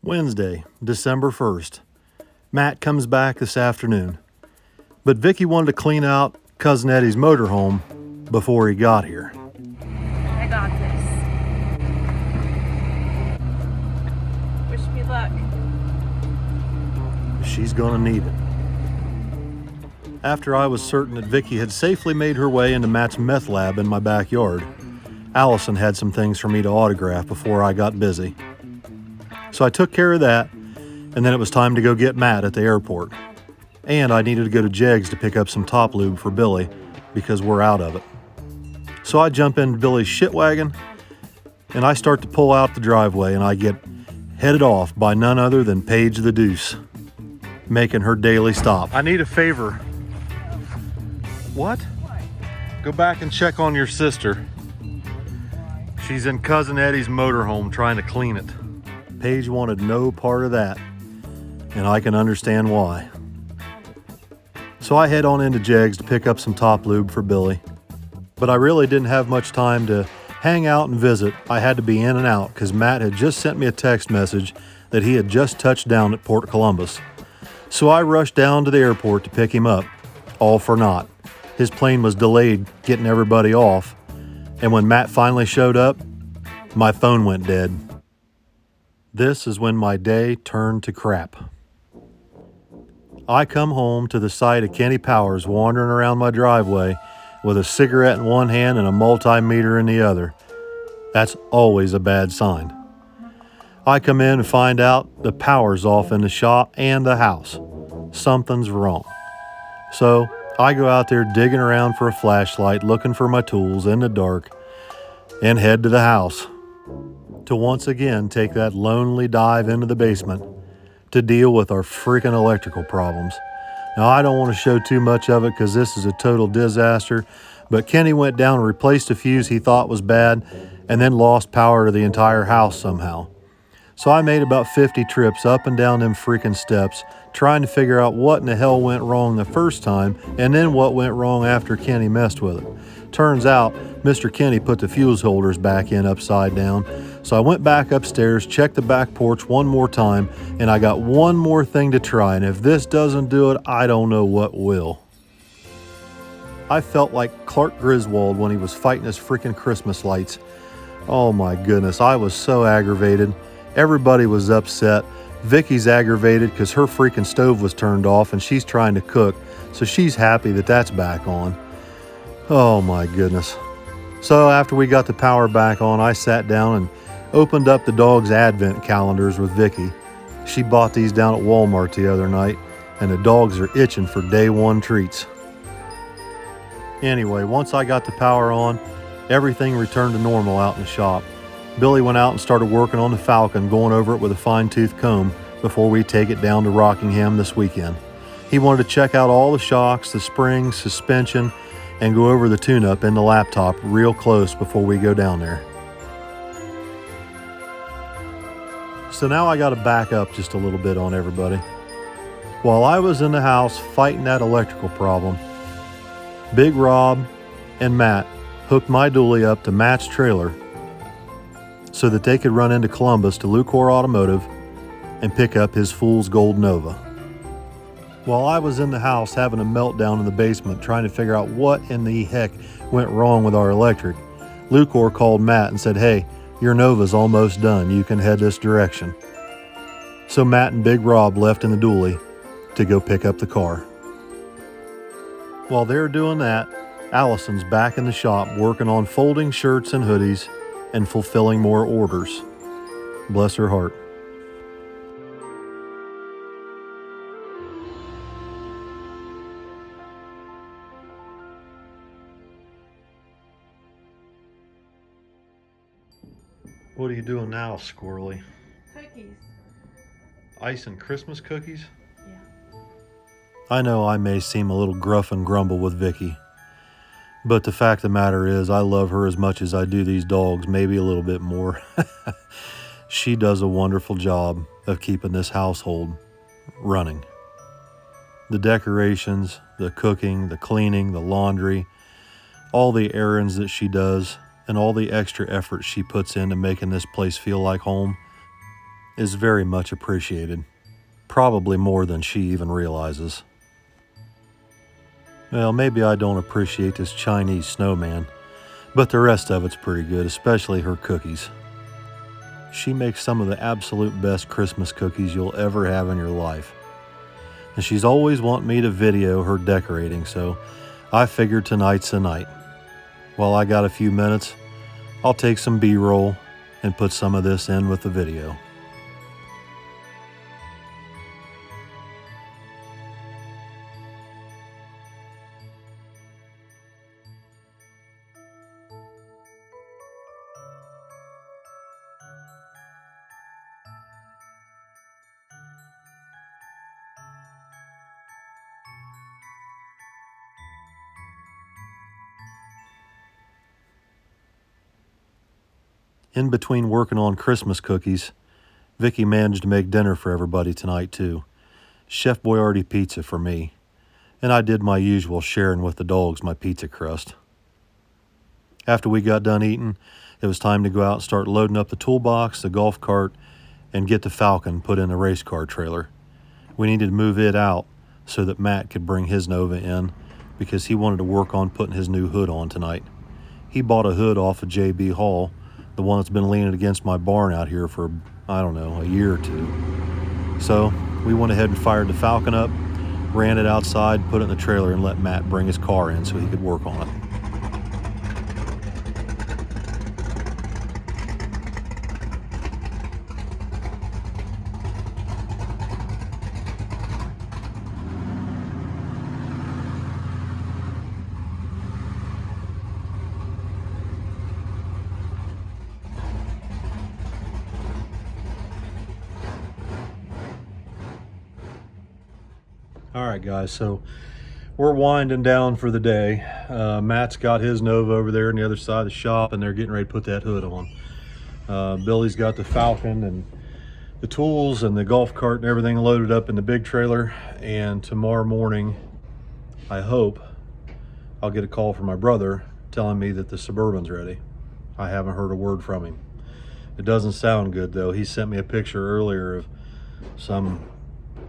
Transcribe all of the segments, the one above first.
Wednesday, December 1st. Matt comes back this afternoon, but Vicky wanted to clean out Cousin Eddie's motorhome before he got here. I got this. Wish me luck. She's gonna need it. After I was certain that Vicky had safely made her way into Matt's meth lab in my backyard, Allison had some things for me to autograph before I got busy. So I took care of that, and then it was time to go get Matt at the airport. And I needed to go to Jegg's to pick up some top lube for Billy because we're out of it. So I jump into Billy's shit wagon, and I start to pull out the driveway, and I get headed off by none other than Paige the Deuce, making her daily stop. I need a favor. What? Go back and check on your sister. She's in Cousin Eddie's motorhome trying to clean it. Paige wanted no part of that, and I can understand why. So I head on into Jegg's to pick up some top lube for Billy. But I really didn't have much time to hang out and visit. I had to be in and out because Matt had just sent me a text message that he had just touched down at Port Columbus. So I rushed down to the airport to pick him up, all for naught. His plane was delayed getting everybody off, and when Matt finally showed up, my phone went dead. This is when my day turned to crap. I come home to the sight of Kenny Powers wandering around my driveway with a cigarette in one hand and a multimeter in the other. That's always a bad sign. I come in and find out the power's off in the shop and the house. Something's wrong. So I go out there digging around for a flashlight, looking for my tools in the dark, and head to the house to once again take that lonely dive into the basement to deal with our freaking electrical problems. Now, I don't want to show too much of it because this is a total disaster, but Kenny went down and replaced a fuse he thought was bad and then lost power to the entire house somehow. So I made about 50 trips up and down them freaking steps trying to figure out what in the hell went wrong the first time and then what went wrong after Kenny messed with it. Turns out Mr. Kenny put the fuse holders back in upside down. So I went back upstairs, checked the back porch one more time, and I got one more thing to try, and if this doesn't do it, I don't know what will. I felt like Clark Griswold when he was fighting his freaking Christmas lights. Oh my goodness, I was so aggravated. Everybody was upset. Vicky's aggravated because her freaking stove was turned off and she's trying to cook, so she's happy that that's back on. Oh my goodness. So after we got the power back on, I sat down and opened up the dog's advent calendars with Vicky. She bought these down at Walmart the other night, and the dogs are itching for day one treats. Anyway, once I got the power on, everything returned to normal out in the shop. Billy went out and started working on the Falcon, going over it with a fine-tooth comb before we take it down to Rockingham this weekend. He wanted to check out all the shocks, the springs, suspension, and go over the tune-up in the laptop real close before we go down there. So now I got to back up just a little bit on everybody. While I was in the house fighting that electrical problem, Big Rob and Matt hooked my dually up to Matt's trailer so that they could run into Columbus to Lucor Automotive and pick up his Fool's Gold Nova. While I was in the house having a meltdown in the basement trying to figure out what in the heck went wrong with our electric, Lucor called Matt and said, "Hey, your Nova's almost done. You can head this direction." So Matt and Big Rob left in the dually to go pick up the car. While they're doing that, Allison's back in the shop working on folding shirts and hoodies and fulfilling more orders. Bless her heart. What are you doing now, squirrely? Cookies. Ice and Christmas cookies? Yeah. I know I may seem a little gruff and grumble with Vicky, but the fact of the matter is I love her as much as I do these dogs, maybe a little bit more. She does a wonderful job of keeping this household running. The decorations, the cooking, the cleaning, the laundry, all the errands that she does, and all the extra effort she puts into making this place feel like home. is very much appreciated, probably more than she even realizes. Well, maybe I don't appreciate this Chinese snowman, but the rest of it's pretty good, especially her cookies. She makes some of the absolute best Christmas cookies you'll ever have in your life. And she's always wanting me to video her decorating, so I figured tonight's the night. While I got a few minutes, I'll take some B-roll and put some of this in with the video. In between working on Christmas cookies, Vicky managed to make dinner for everybody tonight too. Chef Boyardee pizza for me, and I did my usual sharing with the dogs my pizza crust. After we got done eating, it was time to go out and start loading up the toolbox, the golf cart, and get the Falcon put in the race car trailer. We needed to move it out so that Matt could bring his Nova in because he wanted to work on putting his new hood on tonight. He bought a hood off of J.B. Hall, the one that's been leaning against my barn out here for, I don't know, a year or two. So we went ahead and fired the Falcon up, ran it outside, put it in the trailer, and let Matt bring his car in so he could work on it. All right, guys, so we're winding down for the day. Matt's got his Nova over there on the other side of the shop, and they're getting ready to put that hood on. Billy's got the Falcon and the tools and the golf cart and everything loaded up in the big trailer. And tomorrow morning, I hope, I'll get a call from my brother telling me that the Suburban's ready. I haven't heard a word from him. It doesn't sound good, though. He sent me a picture earlier of some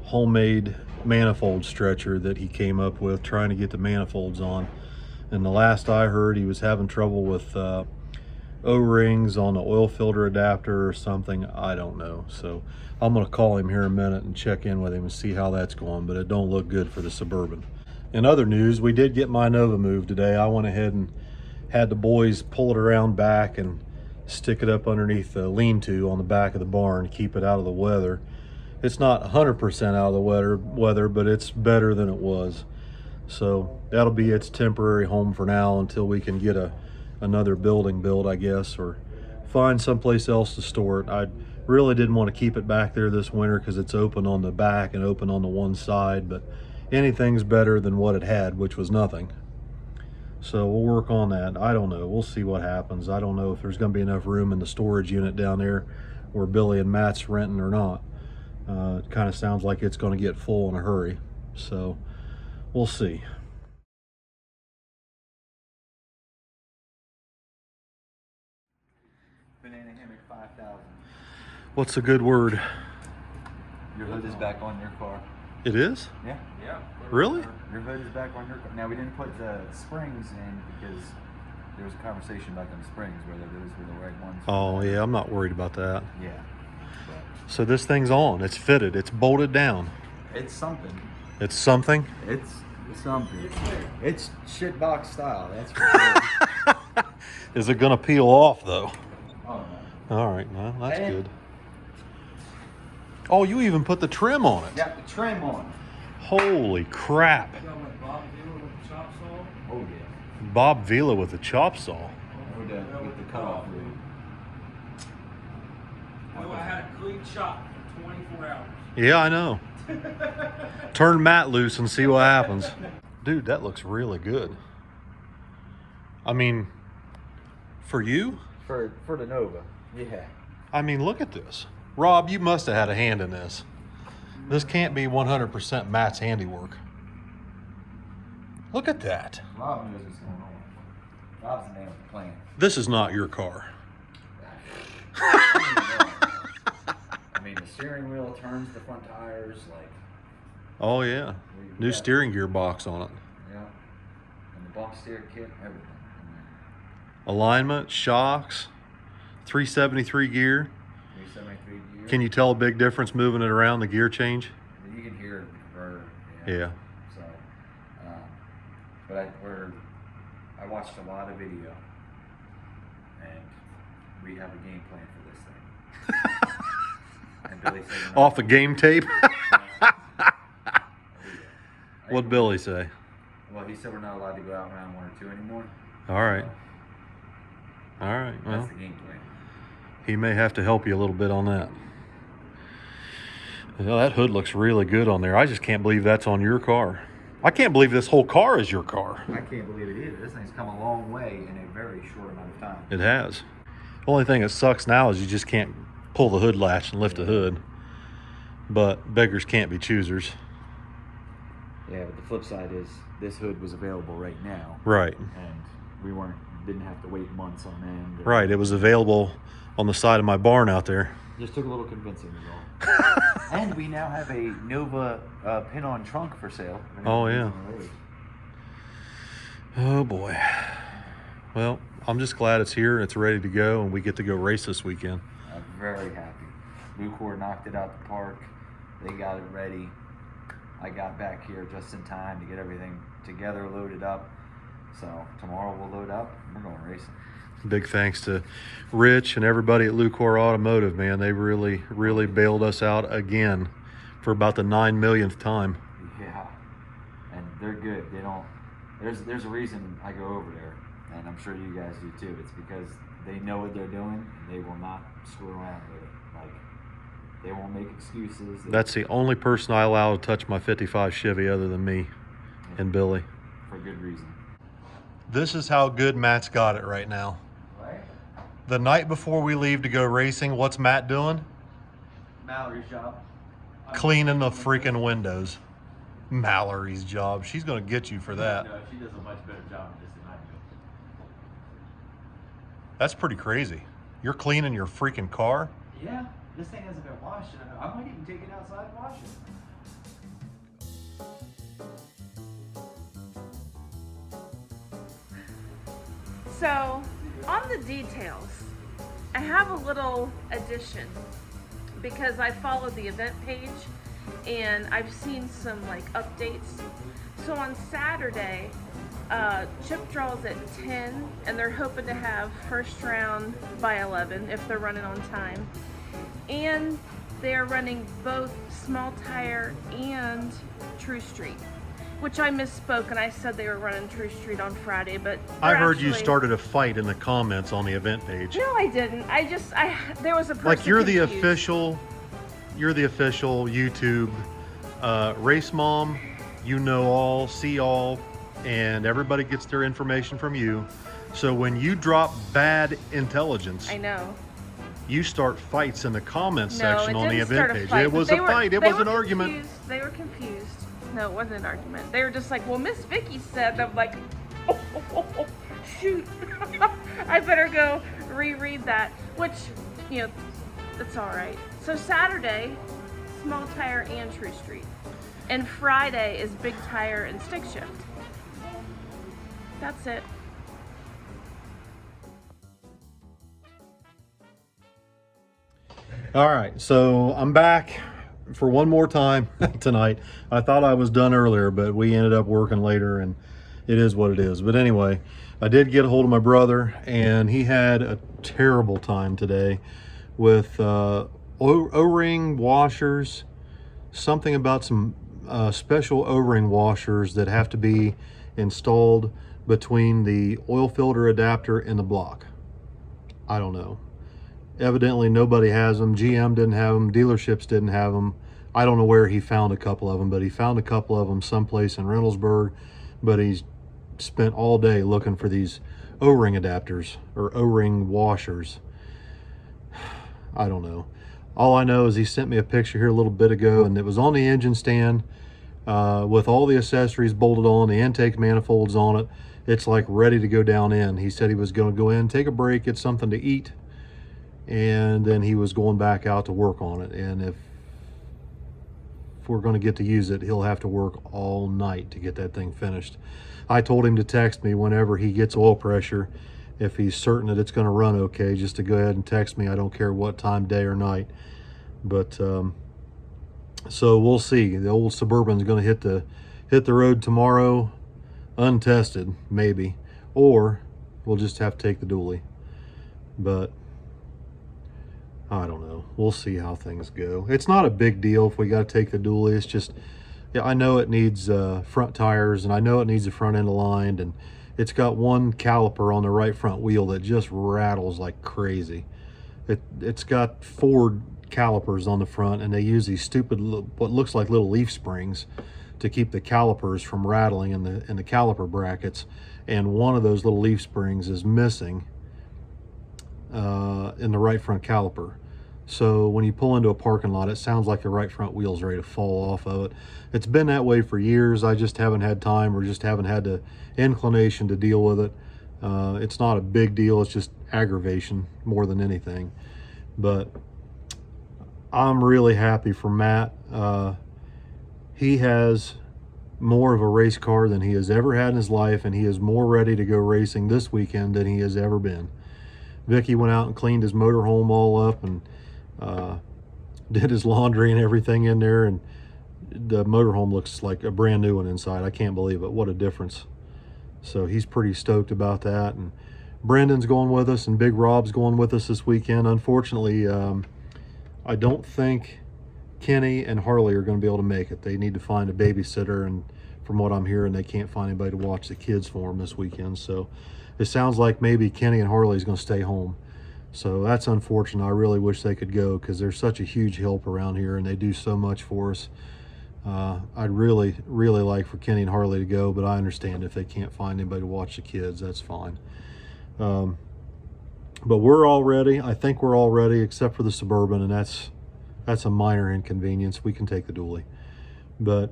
homemade manifold stretcher that he came up with trying to get the manifolds on, and the last I heard he was having trouble with O-rings on the oil filter adapter or something. I don't know, so I'm gonna call him here in a minute and check in with him and see how that's going, but it don't look good for the Suburban. In other news, we did get my Nova moved today. I went ahead and had the boys pull it around back and stick it up underneath the lean-to on the back of the barn to keep it out of the weather. It's not 100% out of the weather, but it's better than it was. So that'll be its temporary home for now until we can get another building built, I guess, or find someplace else to store it. I really didn't want to keep it back there this winter because it's open on the back and open on the one side, but anything's better than what it had, which was nothing. So we'll work on that. I don't know. We'll see what happens. I don't know if there's going to be enough room in the storage unit down there where Billy and Matt's renting or not. It kind of sounds like it's going to get full in a hurry, so we'll see. Banana hammock 5,000. What's a good word? Your hood is back on your car. It is? Yeah. Yeah. Really? Your hood is back on your car. Now we didn't put the springs in because there was a conversation about them springs, whether those were the right ones. Oh yeah, I'm not worried about that. Yeah. So this thing's on. It's fitted. It's bolted down. It's something. It's something? It's something. It's shitbox style, that's for sure. Is it going to peel off though? Oh no. All right, well, that's good. Oh, you even put the trim on it. Got the trim on. Holy crap. Oh yeah. Bob Vila with the chop saw. With the cutoff lid. No, I had a clean shot for 24 hours. Yeah, I know. Turn Matt loose and see what happens. Dude, that looks really good. I mean, for you? For the Nova, yeah. I mean, look at this. Rob, you must have had a hand in this. This can't be 100% Matt's handiwork. Look at that. Rob knows what's going on. Rob's the man with the plan. This is not your car. I mean, the steering wheel turns the front tires, like, Oh yeah, new steering gear box on it. yeah, and the bump steer kit, everything. Alignment, shocks, 373 gear. 373 gear. Can you tell a big difference moving it around the gear change? You can hear the converter. Yeah. So, but I watched a lot of video, and we have a game plan for this thing. And Billy said, we're not- Off a game tape? Yeah. What'd Billy say? Well, he said we're not allowed to go out round 1 or 2 anymore. All right. All right, well, That's the game plan. he may have to help you a little bit on that. Well, that hood looks really good on there. I just can't believe that's on your car. I can't believe this whole car is your car. I can't believe it either. This thing's come a long way in a very short amount of time. It has. The only thing that sucks now is you just can't pull the hood latch and lift the hood. But beggars can't be choosers. Yeah, but the flip side is this hood was available right now. Right. And we didn't have to wait months on end. Right. It was available on the side of my barn out there. Just took a little convincing is all. And we now have a Nova pin-on trunk for sale. Oh, yeah. Oh, boy. Well, I'm just glad it's here and it's ready to go and we get to go race this weekend. I'm very happy. Lucor knocked it out the park. They got it ready. I got back here just in time to get everything together, loaded up. So tomorrow we'll load up and we're going racing. Big thanks to Rich and everybody at Lucor Automotive, man. They really, really bailed us out again for about the 9 millionth time. Yeah, and they're good. They don't. There's a reason I go over there, and I'm sure you guys do too. It's because they know what they're doing, and they will not screw around with it. Like, they won't make excuses. That's the only person I allow to touch my 55 Chevy other than me and Billy. For good reason. This is how good Matt's got it right now. Right? The night before we leave to go racing, what's Matt doing? Mallory's job. Cleaning the freaking windows. Mallory's job. She's going to get you for that. No, she does a much better job of this than I do. That's pretty crazy. You're cleaning your freaking car? Yeah, this thing hasn't been washed. I might even take it outside and wash it. So, on the details, I have a little addition because I followed the event page and I've seen some like updates. So on Saturday, chip draws at 10 and they're hoping to have first round by 11 if they're running on time. And they're running both small tire and True Street, which I misspoke and I said they were running True Street on Friday, but I heard you started a fight in the comments on the event page. No, I didn't. There was a person Like you're the confused. official YouTube race mom. You know all, see all, and everybody gets their information from you. So when you drop bad intelligence, I know. you start fights in the comments No, section it on the didn't event start a page. fight, It but was they a were- fight. It they was were an argument. confused. They were confused. No, it wasn't an argument. They were just like, well, Miss Vicky said. I'm like, oh, shoot. I better go reread that, which, you know, that's all right. So Saturday, small tire and True Street. And Friday is big tire and stick shift. That's it. All right, so I'm back for one more time tonight. I thought I was done earlier, but we ended up working later, and it is what it is. But anyway, I did get a hold of my brother, and he had a terrible time today with O-ring washers, something about some special O-ring washers that have to be installed between the oil filter adapter and the block. I don't know. Evidently nobody has them. GM didn't have them. Dealerships didn't have them. I don't know where he found a couple of them, but he found a couple of them someplace in Reynoldsburg. But he's spent all day looking for these O-ring adapters or O-ring washers. I don't know. All I know is he sent me a picture here a little bit ago, and it was on the engine stand with all the accessories bolted on, the intake manifolds on it. It's like ready to go down in. He said he was going to go in, take a break, get something to eat, and then he was going back out to work on it. And if we're going to get to use it, he'll have to work all night to get that thing finished. I told him to text me whenever he gets oil pressure, if he's certain that it's going to run okay, just to go ahead and text me. I don't care what time, day or night. But so we'll see. The old Suburban's going to hit the road tomorrow, untested maybe, or we'll just have to take the dually. But I don't know. We'll see how things go. It's not a big deal if we got to take the dually. It's just, yeah, I know it needs front tires, and I know it needs the front end aligned, and it's got one caliper on the right front wheel that just rattles like crazy. It's got 4 calipers on the front, and they use these stupid, what looks like little leaf springs to keep the calipers from rattling in the caliper brackets. And one of those little leaf springs is missing in the right front caliper. So when you pull into a parking lot, it sounds like the right front wheel's ready to fall off of it. It's been that way for years. I just haven't had time, or just haven't had the inclination to deal with it. It's not a big deal. It's just aggravation more than anything. But I'm really happy for Matt. He has more of a race car than he has ever had in his life, and he is more ready to go racing this weekend than he has ever been. Vicky went out and cleaned his motorhome all up, and did his laundry and everything in there, and the motorhome looks like a brand new one inside. I can't believe it. What a difference. So he's pretty stoked about that. And Brendan's going with us, and Big Rob's going with us this weekend. Unfortunately, I don't think Kenny and Harley are going to be able to make it. They need to find a babysitter, and from what I'm hearing, they can't find anybody to watch the kids for them this weekend. So it sounds like maybe Kenny and Harley's going to stay home. So that's unfortunate. I really wish they could go, because they're such a huge help around here, and they do so much for us. I'd really like for Kenny and Harley to go, but I understand if they can't find anybody to watch the kids, that's fine. But we're all ready. I think we're all ready, except for the Suburban, and that's a minor inconvenience. We can take the dually. But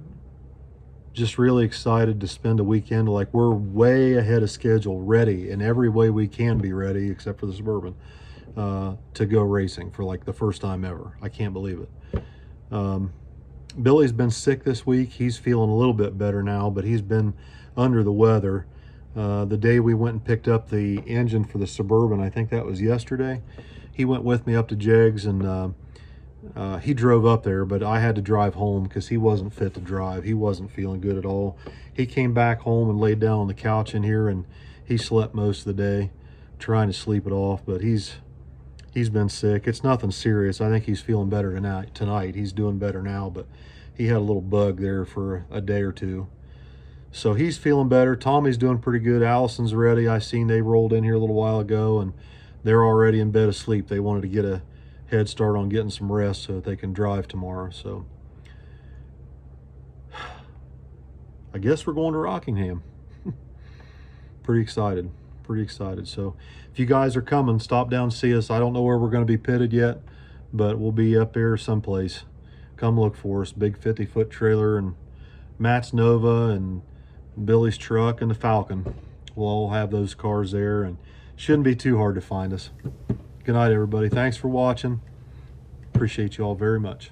just really excited to spend a weekend. Like, we're way ahead of schedule, ready in every way we can be ready, except for the Suburban, to go racing for like the first time ever. I can't believe it. Billy's been sick this week. He's feeling a little bit better now, but he's been under the weather. The day we went and picked up the engine for the Suburban, I think that was yesterday, he went with me up to Jegs, and he drove up there, but I had to drive home because he wasn't fit to drive. He wasn't feeling good at all. He came back home and laid down on the couch in here, and he slept most of the day trying to sleep it off, but he's been sick. It's nothing serious. I think he's feeling better tonight. He's doing better now, but he had a little bug there for a day or two. So he's feeling better. Tommy's doing pretty good. Allison's ready. I seen they rolled in here a little while ago, and they're already in bed asleep. They wanted to get a head start on getting some rest so that they can drive tomorrow. So I guess we're going to Rockingham. Pretty excited. So if you guys are coming, stop down and see us. I don't know where we're going to be pitted yet, but we'll be up there someplace. Come look for us. Big 50-foot trailer, and Matt's Nova, and Billy's truck, and the Falcon. We'll all have those cars there, and shouldn't be too hard to find us. Good night, everybody. Thanks for watching. Appreciate you all very much.